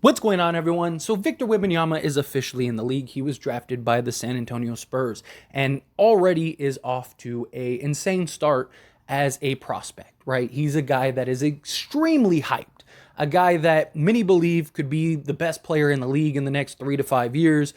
What's going on, everyone? So Victor Wembanyama is officially in the league. He was drafted by the San Antonio Spurs and already is off to an insane start as a prospect, right? He's a guy that is extremely hyped, a guy that many believe could be the best player in the league in the next 3 to 5 years,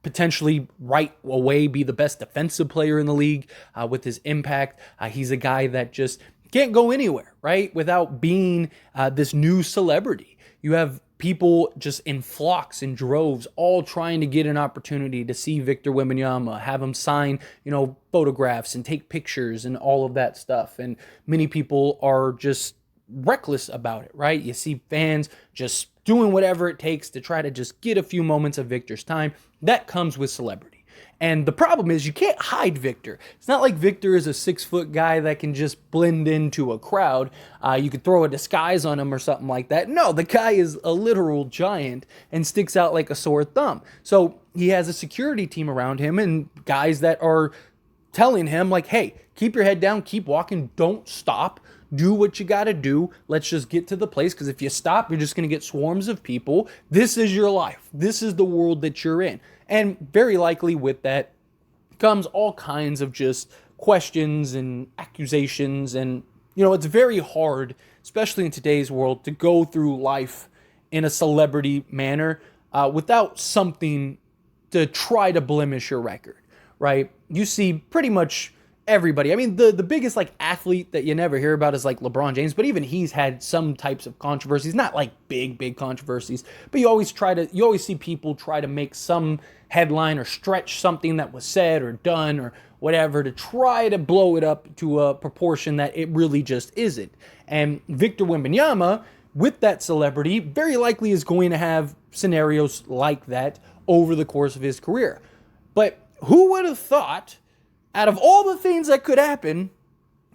potentially right away be the best defensive player in the league with his impact. He's a guy that just can't go anywhere, right, without being this new celebrity. You have people just in flocks and droves all trying to get an opportunity to see Victor Wembanyama, have him sign, photographs and take pictures and all of that stuff. And many people are just reckless about it, right? You see fans just doing whatever it takes to try to just get a few moments of Victor's time. That comes with celebrity. And the problem is you can't hide Victor. It's not like Victor is a 6-foot guy that can just blend into a crowd. You could throw a disguise on him or something like that. No, the guy is a literal giant and sticks out like a sore thumb. So he has a security team around him and guys that are telling him like, hey, keep your head down, keep walking, don't stop. Do what you got to do. Let's just get to the place, because if you stop, you're just going to get swarms of people. This is your life. This is the world that you're in. And very likely with that comes all kinds of just questions and accusations. And, it's very hard, especially in today's world, to go through life in a celebrity manner without something to try to blemish your record, right? You see pretty much everybody. I mean, the biggest athlete that you never hear about is LeBron James, but even he's had some types of controversies, not big controversies, but you always see people try to make some headline or stretch something that was said or done or whatever to try to blow it up to a proportion that it really just isn't. And Victor Wembanyama, with that celebrity, very likely is going to have scenarios like that over the course of his career. But who would have thought, out of all the things that could happen,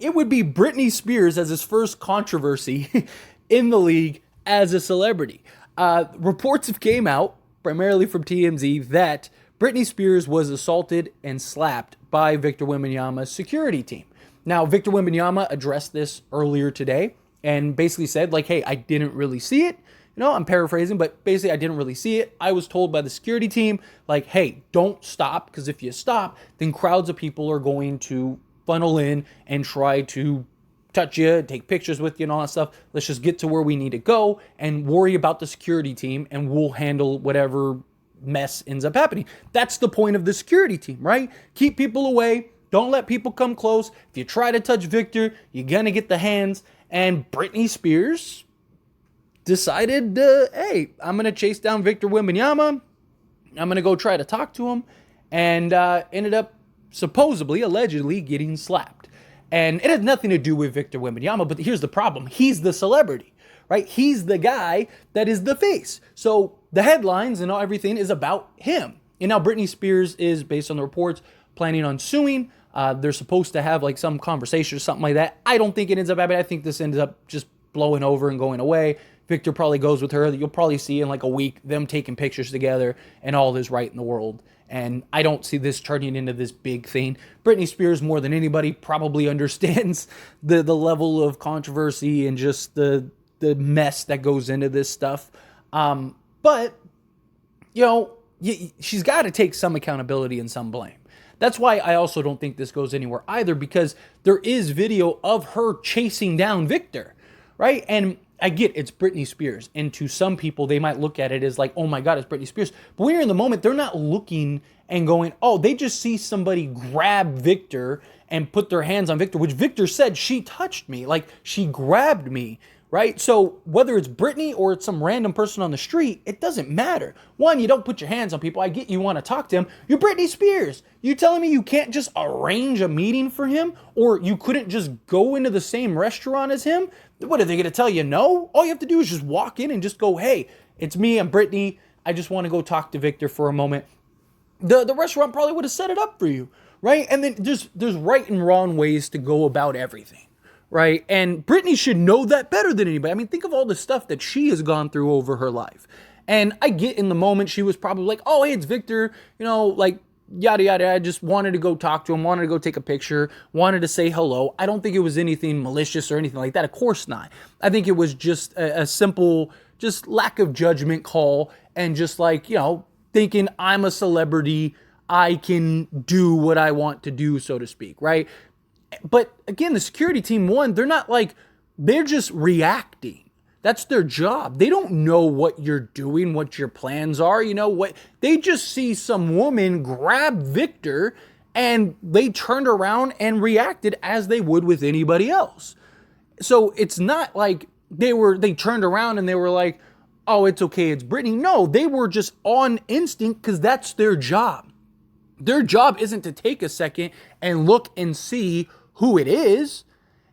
it would be Britney Spears as his first controversy in the league as a celebrity. Reports have came out, primarily from TMZ, that Britney Spears was assaulted and slapped by Victor Wembanyama's security team. Now, Victor Wembanyama addressed this earlier today and basically said, hey, I didn't really see it. I'm paraphrasing, but basically I didn't really see it. I was told by the security team, hey, don't stop, because if you stop, then crowds of people are going to funnel in and try to touch you, take pictures with you and all that stuff. Let's just get to where we need to go and worry about the security team, and we'll handle whatever mess ends up happening. That's the point of the security team, right? Keep people away. Don't let people come close. If you try to touch Victor, you're going to get the hands. And Britney Spears decided, hey, I'm going to chase down Victor Wembanyama. I'm going to go try to talk to him. And ended up supposedly, allegedly, getting slapped. And it had nothing to do with Victor Wembanyama, but here's the problem. He's the celebrity, right? He's the guy that is the face. So the headlines and everything is about him. And now Britney Spears is, based on the reports, planning on suing. They're supposed to have some conversation or something like that. I don't think it ends up happening. I think this ends up just blowing over and going away. Victor probably goes with her. You'll probably see in a week them taking pictures together and all is right in the world. And I don't see this turning into this big thing. Britney Spears, more than anybody, probably understands the level of controversy and just the mess that goes into this stuff. But she's got to take some accountability and some blame. That's why I also don't think this goes anywhere either, because there is video of her chasing down Victor, right? And I get it's Britney Spears, and to some people, they might look at it as oh my God, it's Britney Spears. But when you're in the moment, they're not looking and going, oh, they just see somebody grab Victor and put their hands on Victor, which Victor said, she touched me, she grabbed me, right? So whether it's Britney or it's some random person on the street, it doesn't matter. One, you don't put your hands on people. I get you want to talk to him. You're Britney Spears. You telling me you can't just arrange a meeting for him, or you couldn't just go into the same restaurant as him? What, are they going to tell you no? All you have to do is just walk in and just go, hey, it's me, I'm Britney. I just want to go talk to Victor for a moment. The restaurant probably would have set it up for you, right? And then there's right and wrong ways to go about everything, right? And Britney should know that better than anybody. I mean, think of all the stuff that she has gone through over her life. And I get in the moment she was probably oh, hey, it's Victor, yada, yada. I just wanted to go talk to him, wanted to go take a picture, wanted to say hello. I don't think it was anything malicious or anything like that. Of course not. I think it was just a simple just lack of judgment call and just like, thinking I'm a celebrity, I can do what I want to do, so to speak, right? But again, the security team, they're just reacting. That's their job. They don't know what you're doing, what your plans are. They just see some woman grab Victor and they turned around and reacted as they would with anybody else. So it's not like they turned around and they were like, oh, it's okay, it's Britney. No, they were just on instinct because that's their job. Their job isn't to take a second and look and see who it is.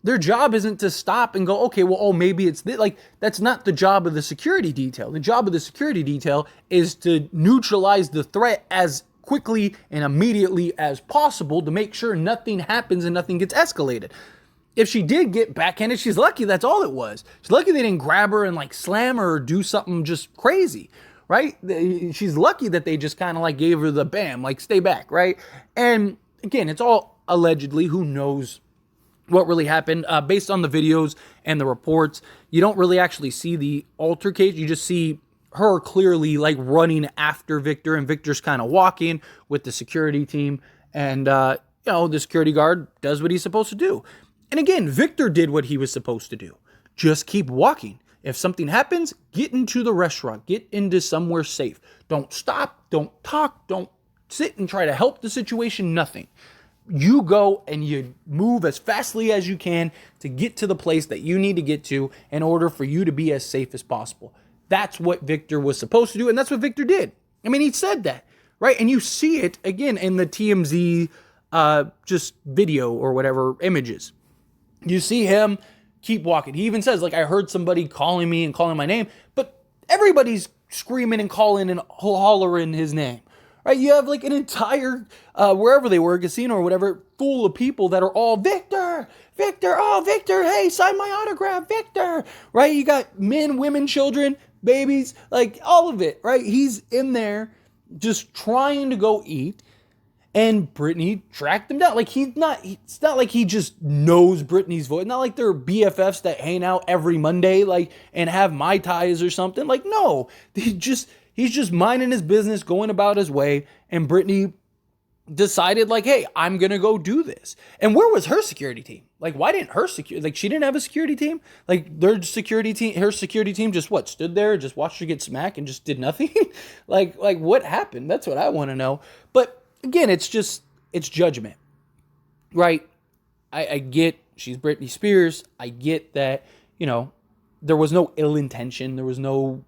Their job isn't to stop and go, okay, well, maybe it's this. Like, that's not the job of the security detail. The job of the security detail is to neutralize the threat as quickly and immediately as possible to make sure nothing happens and nothing gets escalated. If she did get backhanded, she's lucky that's all it was. She's lucky they didn't grab her and like slam her or do something just crazy, right? She's lucky that they just kind of like gave her the bam, like stay back, right? And again, it's all allegedly, who knows what really happened. Based on the videos and the reports, you don't really actually see the altercation. You just see her clearly like running after Victor, and Victor's kind of walking with the security team. And, the security guard does what he's supposed to do. And again, Victor did what he was supposed to do. Just keep walking. If something happens, get into the restaurant. Get into somewhere safe. Don't stop. Don't talk. Don't sit and try to help the situation. Nothing. You go and you move as fastly as you can to get to the place that you need to get to in order for you to be as safe as possible. That's what Victor was supposed to do, and that's what Victor did. I mean, he said that, right? And you see it, again, in the TMZ just video or whatever images. You see him keep walking. He even says, like, I heard somebody calling me and calling my name, but everybody's screaming and calling and hollering his name. Right, you have like an entire, wherever they were, casino or whatever, full of people that are all, Victor, oh, Victor, hey, sign my autograph, Victor, right? You got men, women, children, babies, like all of it, right? He's in there just trying to go eat, and Britney tracked him down. Like, it's not like he just knows Britney's voice. Not like they're BFFs that hang out every Monday, like, and have Mai Tais or something. Like, no, he's just minding his business, going about his way, and Britney decided, like, hey, I'm going to go do this. And where was her security team? Like, why didn't she didn't have a security team? Like, her security team just stood there, just watched her get smacked and just did nothing? like what happened? That's what I want to know. But again, it's judgment, right? I get she's Britney Spears. I get that, there was no ill intention. There was no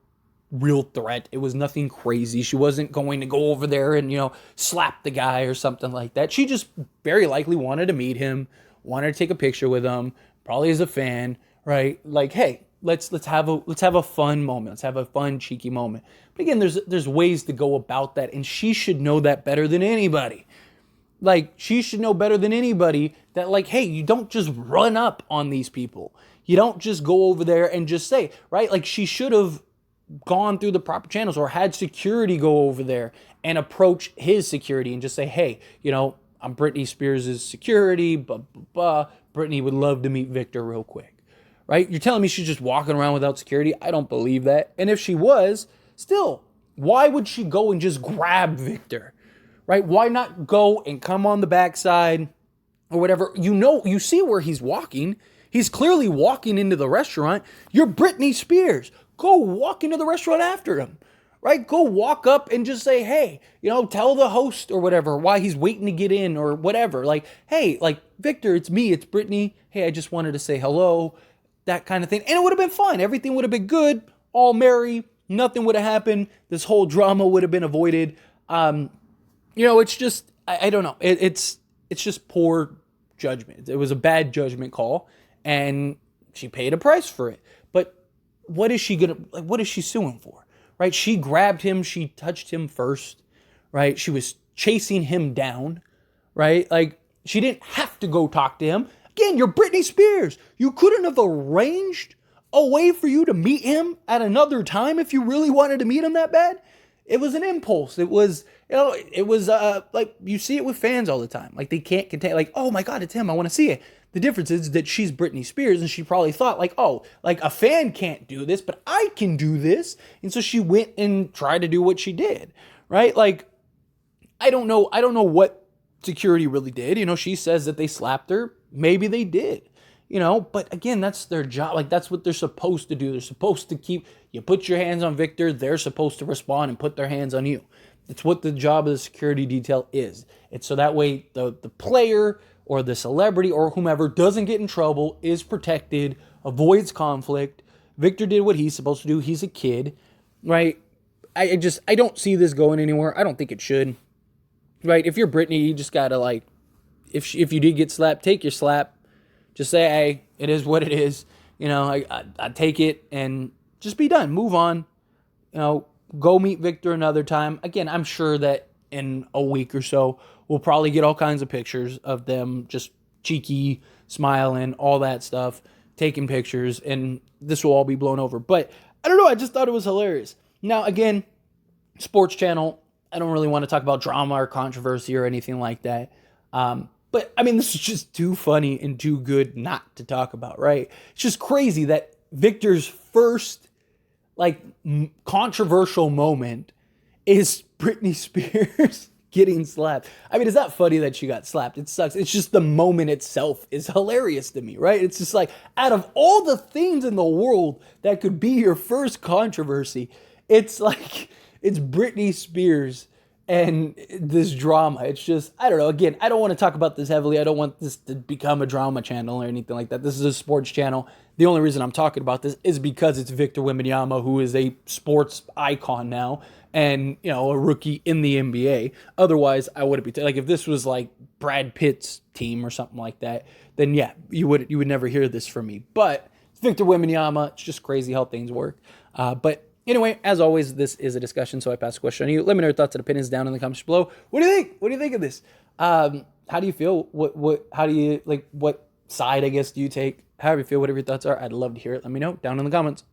real threat. It was nothing crazy. She wasn't going to go over there and, slap the guy or something like that. She just very likely wanted to meet him, wanted to take a picture with him, probably as a fan, right? Like, hey, let's have a fun moment. Let's have a fun, cheeky moment. But again, there's ways to go about that, and she should know that better than anybody. Like, she should know better than anybody that, like, hey, you don't just run up on these people. You don't just go over there and just say, right? Like, she should have gone through the proper channels or had security go over there and approach his security and just say, hey, I'm Britney Spears' security, Britney would love to meet Victor real quick, right? You're telling me she's just walking around without security? I don't believe that. And if she was, still, why would she go and just grab Victor, right? Why not go and come on the backside or whatever? You see where he's walking. He's clearly walking into the restaurant. You're Britney Spears. Go walk into the restaurant after him, right? Go walk up and just say, hey, tell the host or whatever why he's waiting to get in or whatever. Like, hey, like, Victor, it's me, it's Britney. Hey, I just wanted to say hello, that kind of thing. And it would have been fine. Everything would have been good, all merry. Nothing would have happened. This whole drama would have been avoided. It's just, I don't know. It's just poor judgment. It was a bad judgment call, and she paid a price for it. But what is she suing for, right? She grabbed him. She touched him first, right? She was chasing him down, right? Like, she didn't have to go talk to him. Again, you're Britney Spears. You couldn't have arranged a way for you to meet him at another time if you really wanted to meet him that bad. It was an impulse. It was, like, you see it with fans all the time. Like, they can't contain, like, oh my God, it's him. I want to see it. The difference is that she's Britney Spears, and she probably thought like, oh, like a fan can't do this, but I can do this. And so she went and tried to do what she did, right? Like, I don't know what security really did. She says that they slapped her. Maybe they did, but again, that's their job. Like, that's what they're supposed to do. They're supposed to you put your hands on Victor, they're supposed to respond and put their hands on you. It's what the job of the security detail is. It's so that way the player or the celebrity or whomever doesn't get in trouble, is protected, avoids conflict. Victor did what he's supposed to do. He's a kid, right? I don't see this going anywhere. I don't think it should, right? If you're Britney, you just gotta, like, if you did get slapped, take your slap. Just say, hey, it is what it is. I take it and just be done. Move on. Go meet Victor another time. Again, I'm sure that in a week or so, we'll probably get all kinds of pictures of them just cheeky, smiling, all that stuff, taking pictures, and this will all be blown over. But I don't know. I just thought it was hilarious. Now, again, sports channel, I don't really want to talk about drama or controversy or anything like that. But, I mean, this is just too funny and too good not to talk about, right? It's just crazy that Victor's first, like, controversial moment is Britney Spears getting slapped. I mean, it's not funny that she got slapped. It sucks. It's just the moment itself is hilarious to me, right? It's just like, out of all the things in the world that could be your first controversy, it's like, it's Britney Spears and this drama. It's just, I don't know. Again, I don't want to talk about this heavily. I don't want this to become a drama channel or anything like that. This is a sports channel. The only reason I'm talking about this is because it's Victor Wembanyama, who is a sports icon now and, a rookie in the NBA. Otherwise, I wouldn't be like, if this was like Brad Pitt's team or something like that, then yeah, you would never hear this from me. But it's Victor Wembanyama. It's just crazy how things work. But anyway, as always, this is a discussion, so I pass the question on you. Let me know your thoughts and opinions down in the comments below. What do you think? What do you think of this? How do you feel? How do you, like, what side, I guess, do you take? However you feel, whatever your thoughts are, I'd love to hear it. Let me know down in the comments.